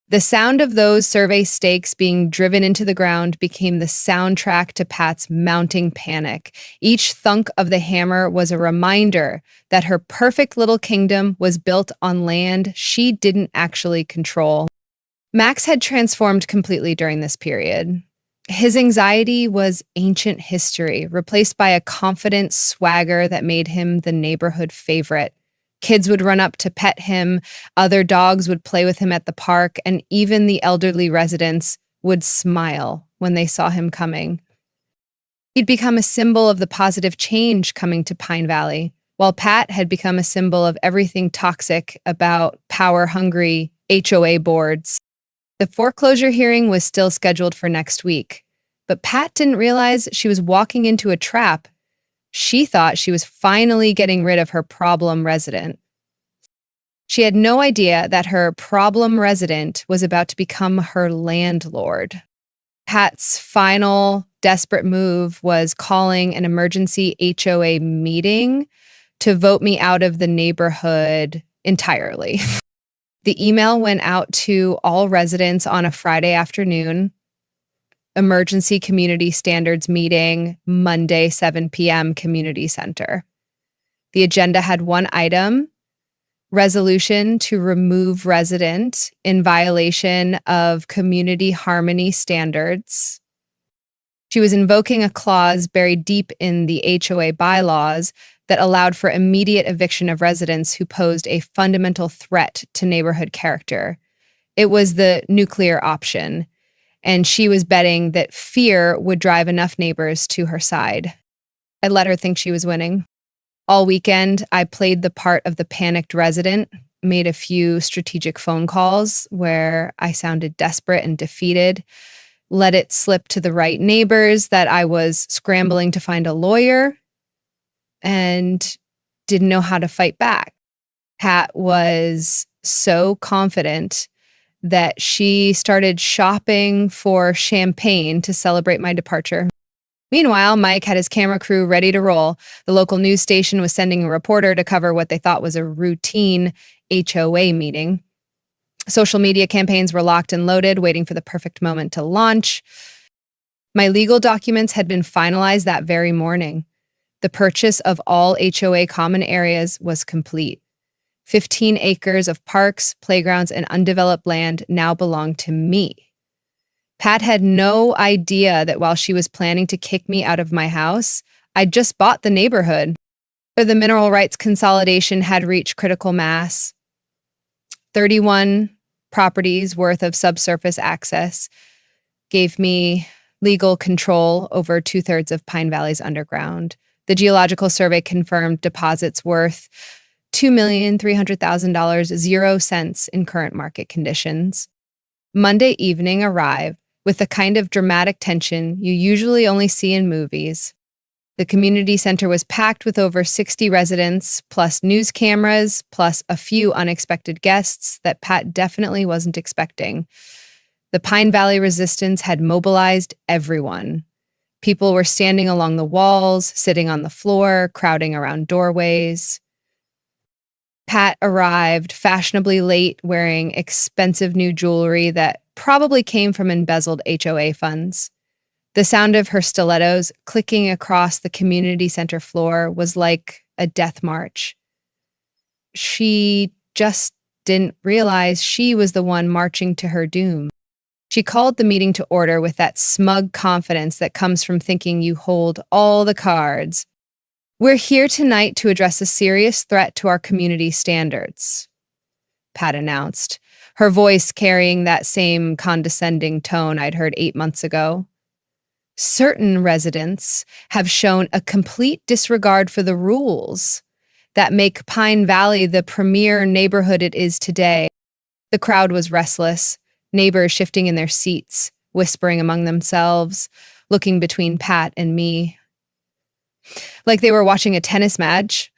The sound of those survey stakes being driven into the ground became the soundtrack to Pat's mounting panic. Each thunk of the hammer was a reminder that her perfect little kingdom was built on land she didn't actually control. Max had transformed completely during this period. His anxiety was ancient history, replaced by a confident swagger that made him the neighborhood favorite. Kids would run up to pet him, other dogs would play with him at the park, and even the elderly residents would smile when they saw him coming. He'd become a symbol of the positive change coming to Pine Valley, while Pat had become a symbol of everything toxic about power-hungry HOA boards. The foreclosure hearing was still scheduled for next week, but Pat didn't realize she was walking into a trap. She thought she was finally getting rid of her problem resident. She had no idea that her problem resident was about to become her landlord. Pat's final desperate move was calling an emergency HOA meeting to vote me out of the neighborhood entirely. The email went out to all residents on a Friday afternoon. Emergency Community Standards meeting, Monday, 7 p.m., Community Center. The agenda had one item: resolution to remove resident in violation of community harmony standards. She was invoking a clause buried deep in the HOA bylaws that allowed for immediate eviction of residents who posed a fundamental threat to neighborhood character. It was the nuclear option, and she was betting that fear would drive enough neighbors to her side. I let her think she was winning. All weekend, I played the part of the panicked resident, made a few strategic phone calls where I sounded desperate and defeated, let it slip to the right neighbors that I was scrambling to find a lawyer, and didn't know how to fight back. Pat was so confident that she started shopping for champagne to celebrate my departure. Meanwhile, Mike had his camera crew ready to roll. The local news station was sending a reporter to cover what they thought was a routine HOA meeting. Social media campaigns were locked and loaded, waiting for the perfect moment to launch. My legal documents had been finalized that very morning. The purchase of all HOA common areas was complete. 15 acres of parks, playgrounds, and undeveloped land now belonged to me. Pat had no idea that while she was planning to kick me out of my house, I'd just bought the neighborhood. The mineral rights consolidation had reached critical mass. 31 properties worth of subsurface access gave me legal control over 2/3 of Pine Valley's underground. The geological survey confirmed deposits worth $2,300,000, 0 cents in current market conditions. Monday evening arrived with the kind of dramatic tension you usually only see in movies. The community center was packed with over 60 residents, plus news cameras, plus a few unexpected guests that Pat definitely wasn't expecting. The Pine Valley resistance had mobilized everyone. People were standing along the walls, sitting on the floor, crowding around doorways. Pat arrived fashionably late, wearing expensive new jewelry that probably came from embezzled HOA funds. The sound of her stilettos clicking across the community center floor was like a death march. She just didn't realize she was the one marching to her doom. She called the meeting to order with that smug confidence that comes from thinking you hold all the cards. "We're here tonight to address a serious threat to our community standards," Pat announced, her voice carrying that same condescending tone I'd heard 8 months ago. "Certain residents have shown a complete disregard for the rules that make Pine Valley the premier neighborhood it is today." The crowd was restless, neighbors shifting in their seats, whispering among themselves, looking between Pat and me, like they were watching a tennis match.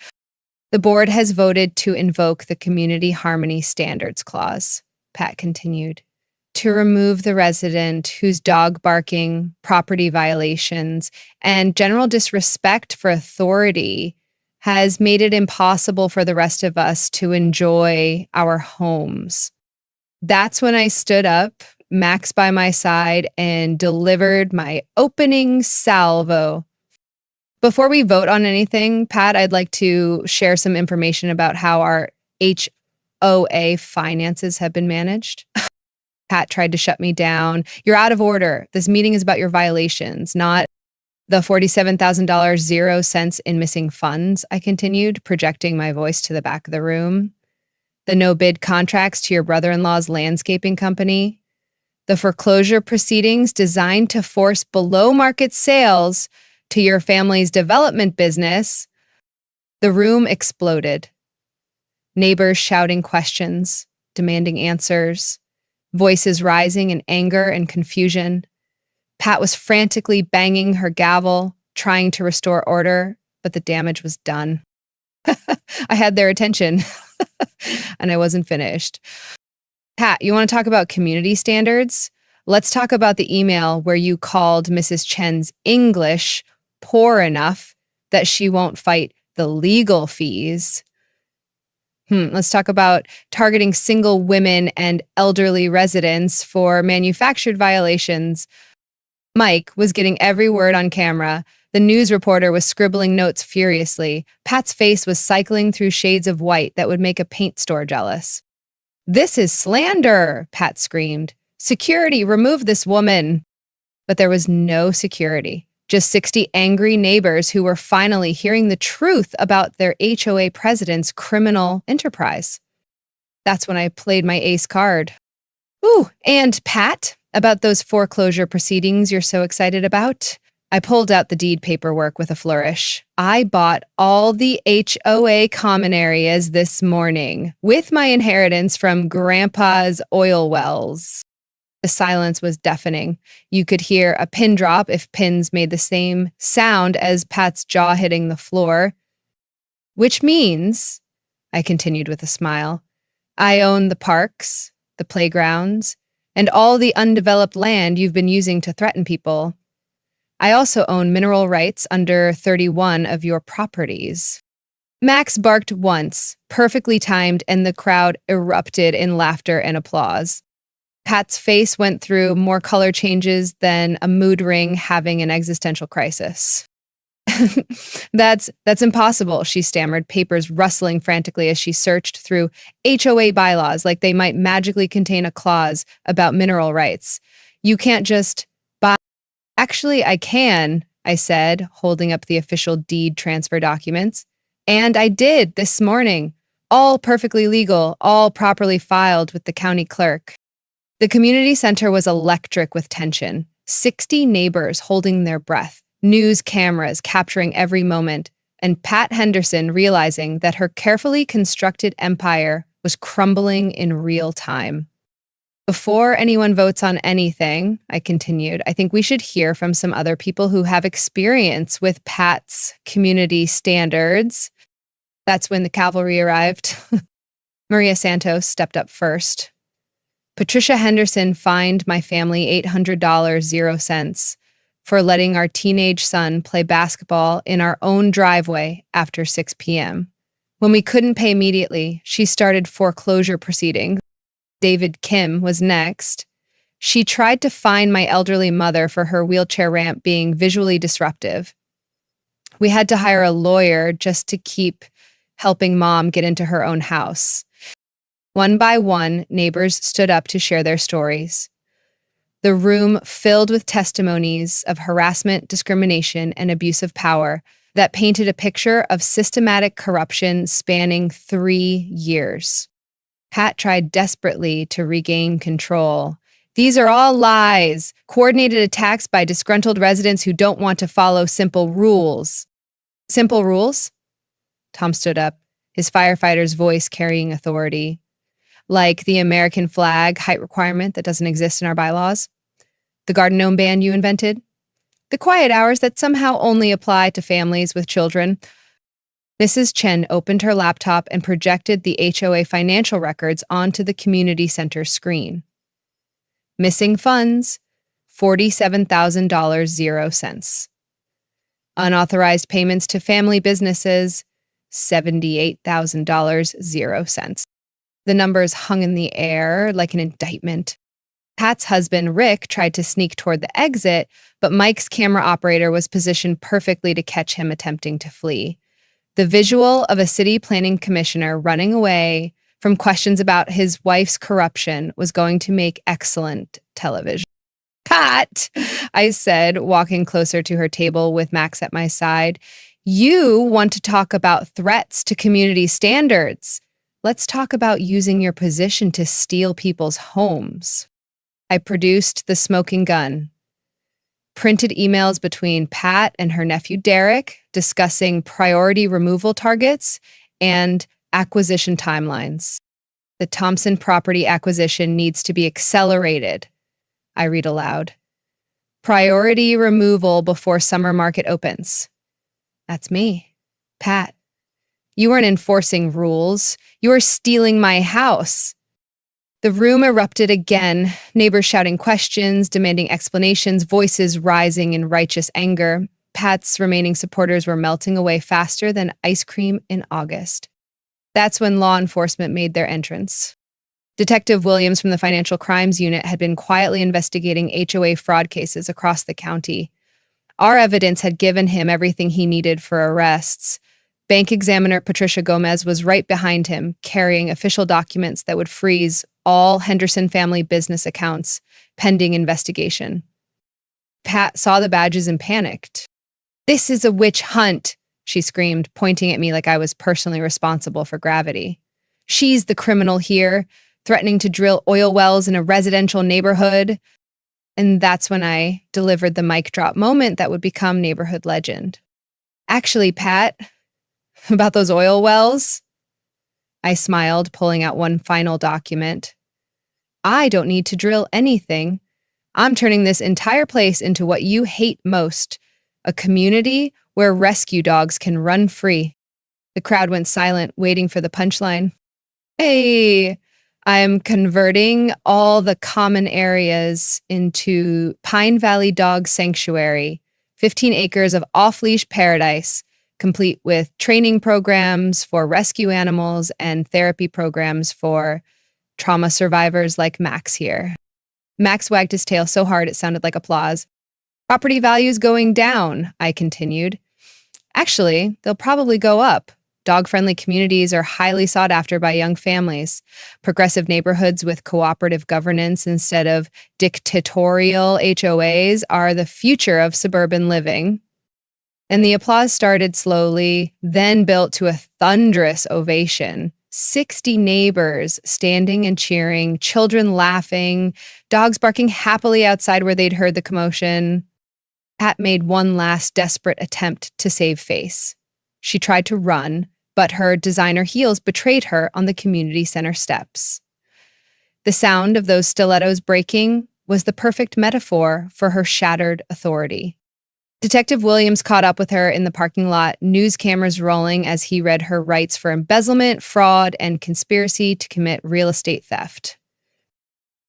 "The board has voted to invoke the Community Harmony Standards Clause," Pat continued, "to remove the resident whose dog barking, property violations, and general disrespect for authority has made it impossible for the rest of us to enjoy our homes." That's when I stood up, Max by my side, and delivered my opening salvo. Before we vote on anything, Pat, I'd like to share some information about how our HOA finances have been managed. Pat tried to shut me down. "You're out of order. This meeting is about your violations, not the $47,000, 0 cents in missing funds," I continued, projecting my voice to the back of the room. "The no-bid contracts to your brother-in-law's landscaping company. The foreclosure proceedings designed to force below-market sales to your family's development business." The room exploded. Neighbors shouting questions, demanding answers, voices rising in anger and confusion. Pat was frantically banging her gavel, trying to restore order, but the damage was done. I had their attention, and I wasn't finished. "Pat, you want to talk about community standards? Let's talk about the email where you called Mrs. Chen's English poor enough that she won't fight the legal fees. Let's talk about targeting single women and elderly residents for manufactured violations." Mike was getting every word on camera. The news reporter was scribbling notes furiously. Pat's face was cycling through shades of white that would make a paint store jealous. "This is slander," Pat screamed. "Security, remove this woman." But there was no security. Just 60 angry neighbors who were finally hearing the truth about their HOA president's criminal enterprise. That's when I played my ace card. "Ooh, and Pat, about those foreclosure proceedings you're so excited about. I pulled out the deed paperwork with a flourish. I bought all the HOA common areas this morning with my inheritance from Grandpa's oil wells. The silence was deafening. You could hear a pin drop if pins made the same sound as Pat's jaw hitting the floor. Which means, I continued with a smile, I own the parks, the playgrounds, and all the undeveloped land you've been using to threaten people. I also own mineral rights under 31 of your properties. Max barked once, perfectly timed, and the crowd erupted in laughter and applause. Pat's face went through more color changes than a mood ring having an existential crisis. That's impossible, she stammered, papers rustling frantically as she searched through HOA bylaws like they might magically contain a clause about mineral rights. You can't just buy. Actually, I can, I said, holding up the official deed transfer documents. And I did this morning. All perfectly legal, all properly filed with the county clerk. The community center was electric with tension. 60 neighbors holding their breath, news cameras capturing every moment, and Pat Henderson realizing that her carefully constructed empire was crumbling in real time. Before anyone votes on anything, I continued, I think we should hear from some other people who have experience with Pat's community standards. That's when the cavalry arrived. Maria Santos stepped up first. Patricia Henderson fined my family $800, 0 cents, for letting our teenage son play basketball in our own driveway after 6 p.m. When we couldn't pay immediately, she started foreclosure proceedings. David Kim was next. She tried to fine my elderly mother for her wheelchair ramp being visually disruptive. We had to hire a lawyer just to keep helping Mom get into her own house. One by one, neighbors stood up to share their stories. The room filled with testimonies of harassment, discrimination, and abuse of power that painted a picture of systematic corruption spanning 3 years. Pat tried desperately to regain control. These are all lies, coordinated attacks by disgruntled residents who don't want to follow simple rules. Simple rules? Tom stood up, his firefighter's voice carrying authority. Like the American flag height requirement that doesn't exist in our bylaws? The garden gnome ban you invented? The quiet hours that somehow only apply to families with children? Mrs. Chen opened her laptop and projected the HOA financial records onto the community center screen. Missing funds, $47,000, 0 cents. Unauthorized payments to family businesses, $78,000, 0 cents. The numbers hung in the air like an indictment. Pat's husband, Rick, tried to sneak toward the exit, but Mike's camera operator was positioned perfectly to catch him attempting to flee. The visual of a city planning commissioner running away from questions about his wife's corruption was going to make excellent television. Pat, I said, walking closer to her table with Max at my side, you want to talk about threats to community standards. Let's talk about using your position to steal people's homes. I produced the smoking gun. Printed emails between Pat and her nephew Derek discussing priority removal targets and acquisition timelines. The Thompson property acquisition needs to be accelerated, I read aloud. Priority removal before summer market opens. That's me, Pat. You aren't enforcing rules. You are stealing my house. The room erupted again, neighbors shouting questions, demanding explanations, voices rising in righteous anger. Pat's remaining supporters were melting away faster than ice cream in August. That's when law enforcement made their entrance. Detective Williams from the Financial Crimes Unit had been quietly investigating HOA fraud cases across the county. Our evidence had given him everything he needed for arrests. Bank examiner Patricia Gomez was right behind him, carrying official documents that would freeze all Henderson family business accounts pending investigation. Pat saw the badges and panicked. "This is a witch hunt," she screamed, pointing at me like I was personally responsible for gravity. "She's the criminal here, threatening to drill oil wells in a residential neighborhood." And that's when I delivered the mic drop moment that would become neighborhood legend. Actually, Pat, about those oil wells, I smiled, pulling out one final document. I don't need to drill anything. I'm turning this entire place into what you hate most, a community where rescue dogs can run free. The crowd went silent, waiting for the punchline. Hey, I'm converting all the common areas into Pine Valley Dog Sanctuary, 15 acres of off-leash paradise, complete with training programs for rescue animals and therapy programs for trauma survivors like Max here. Max wagged his tail so hard it sounded like applause. Property values going down, I continued. Actually, they'll probably go up. Dog-friendly communities are highly sought after by young families. Progressive neighborhoods with cooperative governance instead of dictatorial HOAs are the future of suburban living. And the applause started slowly, then built to a thunderous ovation. 60 neighbors standing and cheering, children laughing, dogs barking happily outside where they'd heard the commotion. Pat made one last desperate attempt to save face. She tried to run, but her designer heels betrayed her on the community center steps. The sound of those stilettos breaking was the perfect metaphor for her shattered authority. Detective Williams caught up with her in the parking lot, news cameras rolling as he read her rights for embezzlement, fraud, and conspiracy to commit real estate theft.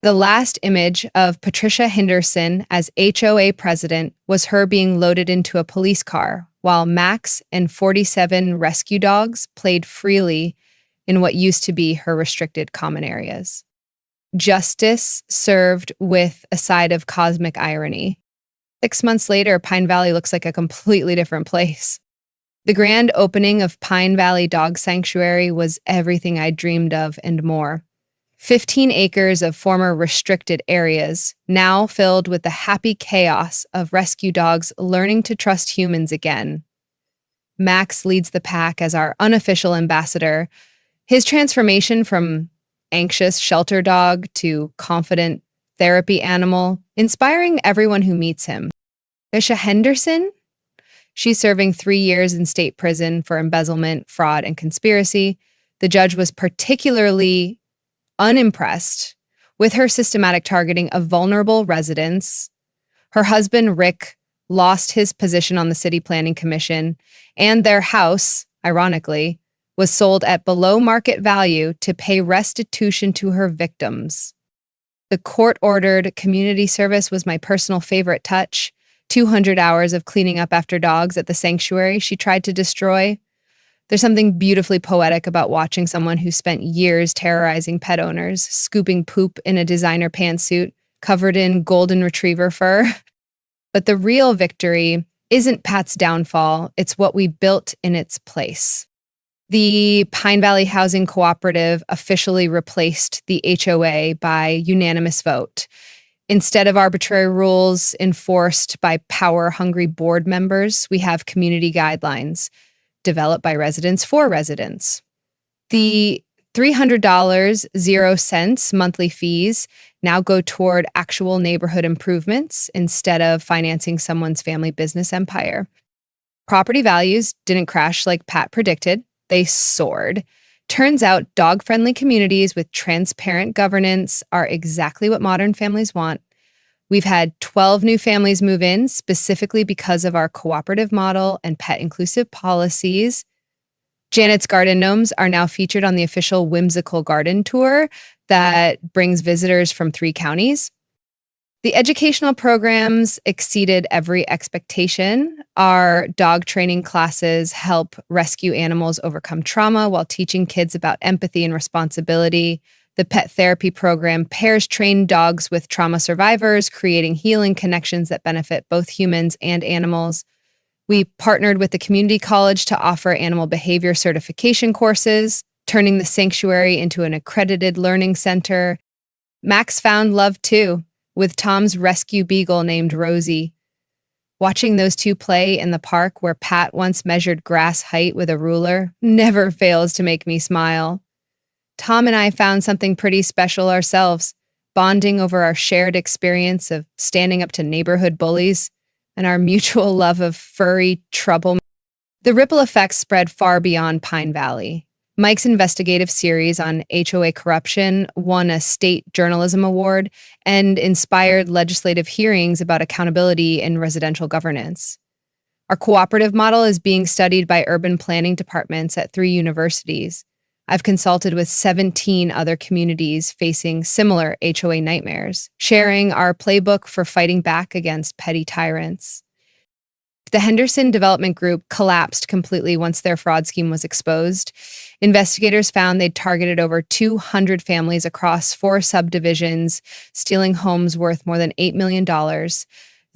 The last image of Patricia Henderson as HOA president was her being loaded into a police car, while Max and 47 rescue dogs played freely in what used to be her restricted common areas. Justice served with a side of cosmic irony. 6 months later, Pine Valley looks like a completely different place. The grand opening of Pine Valley Dog Sanctuary was everything I dreamed of and more. 15 acres of former restricted areas, now filled with the happy chaos of rescue dogs learning to trust humans again. Max leads the pack as our unofficial ambassador. His transformation from anxious shelter dog to confident therapy animal, inspiring everyone who meets him. Patricia Henderson? She's serving 3 years in state prison for embezzlement, fraud, and conspiracy. The judge was particularly unimpressed with her systematic targeting of vulnerable residents. Her husband, Rick, lost his position on the City Planning Commission, and their house, ironically, was sold at below market value to pay restitution to her victims. The court-ordered community service was my personal favorite touch. 200 hours of cleaning up after dogs at the sanctuary she tried to destroy. There's something beautifully poetic about watching someone who spent years terrorizing pet owners, scooping poop in a designer pantsuit covered in golden retriever fur. But the real victory isn't Pat's downfall, it's what we built in its place. The Pine Valley Housing Cooperative officially replaced the HOA by unanimous vote. Instead of arbitrary rules enforced by power-hungry board members, we have community guidelines developed by residents for residents. The $300.00 monthly fees now go toward actual neighborhood improvements instead of financing someone's family business empire. Property values didn't crash like Pat predicted. They soared. Turns out dog-friendly communities with transparent governance are exactly what modern families want. We've had 12 new families move in specifically because of our cooperative model and pet-inclusive policies. Janet's garden gnomes are now featured on the official Whimsical Garden Tour that brings visitors from 3 counties. The educational programs exceeded every expectation. Our dog training classes help rescue animals overcome trauma while teaching kids about empathy and responsibility. The pet therapy program pairs trained dogs with trauma survivors, creating healing connections that benefit both humans and animals. We partnered with the community college to offer animal behavior certification courses, turning the sanctuary into an accredited learning center. Max found love too, with Tom's rescue beagle named Rosie. Watching those two play in the park where Pat once measured grass height with a ruler never fails to make me smile. Tom and I found something pretty special ourselves, bonding over our shared experience of standing up to neighborhood bullies, and our mutual love of furry trouble. The ripple effects spread far beyond Pine Valley. Mike's investigative series on HOA corruption won a state journalism award and inspired legislative hearings about accountability in residential governance. Our cooperative model is being studied by urban planning departments at 3 universities. I've consulted with 17 other communities facing similar HOA nightmares, sharing our playbook for fighting back against petty tyrants. The Henderson Development Group collapsed completely once their fraud scheme was exposed. Investigators found they'd targeted over 200 families across 4 subdivisions, stealing homes worth more than $8 million,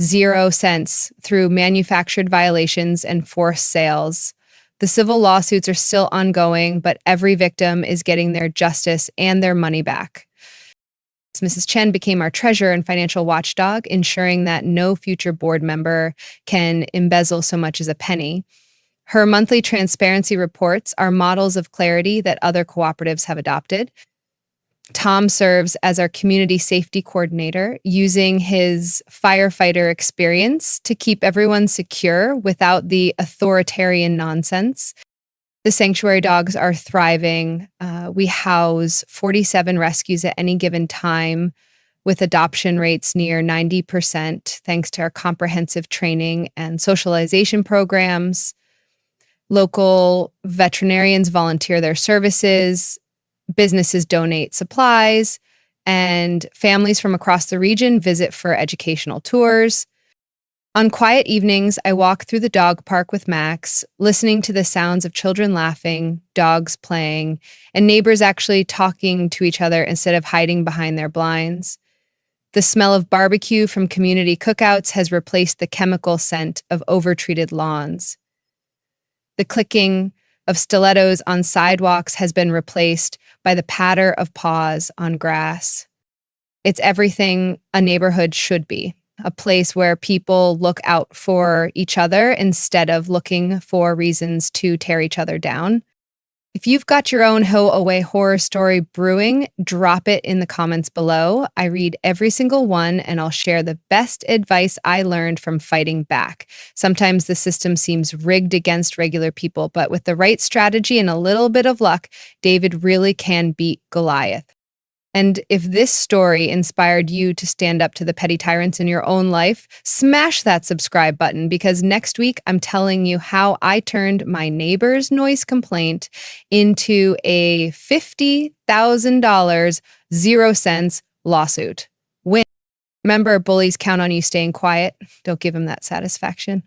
0 cents through manufactured violations and forced sales. The civil lawsuits are still ongoing, but every victim is getting their justice and their money back. Mrs. Chen became our treasurer and financial watchdog, ensuring that no future board member can embezzle so much as a penny. Her monthly transparency reports are models of clarity that other cooperatives have adopted. Tom serves as our community safety coordinator, using his firefighter experience to keep everyone secure without the authoritarian nonsense. The sanctuary dogs are thriving. We house 47 rescues at any given time, with adoption rates near 90%, thanks to our comprehensive training and socialization programs. Local veterinarians volunteer their services, businesses donate supplies, and families from across the region visit for educational tours. On quiet evenings, I walk through the dog park with Max, listening to the sounds of children laughing, dogs playing, and neighbors actually talking to each other instead of hiding behind their blinds. The smell of barbecue from community cookouts has replaced the chemical scent of overtreated lawns. The clicking of stilettos on sidewalks has been replaced by the patter of paws on grass. It's everything a neighborhood should be. A place where people look out for each other instead of looking for reasons to tear each other down. If you've got your own HOA horror story brewing, drop it in the comments below. I read every single one, and I'll share the best advice I learned from fighting back. Sometimes the system seems rigged against regular people, but with the right strategy and a little bit of luck, David really can beat Goliath. And if this story inspired you to stand up to the petty tyrants in your own life, smash that subscribe button, because next week I'm telling you how I turned my neighbor's noise complaint into a $50,000 0 cents lawsuit. Win. Remember, bullies count on you staying quiet. Don't give them that satisfaction.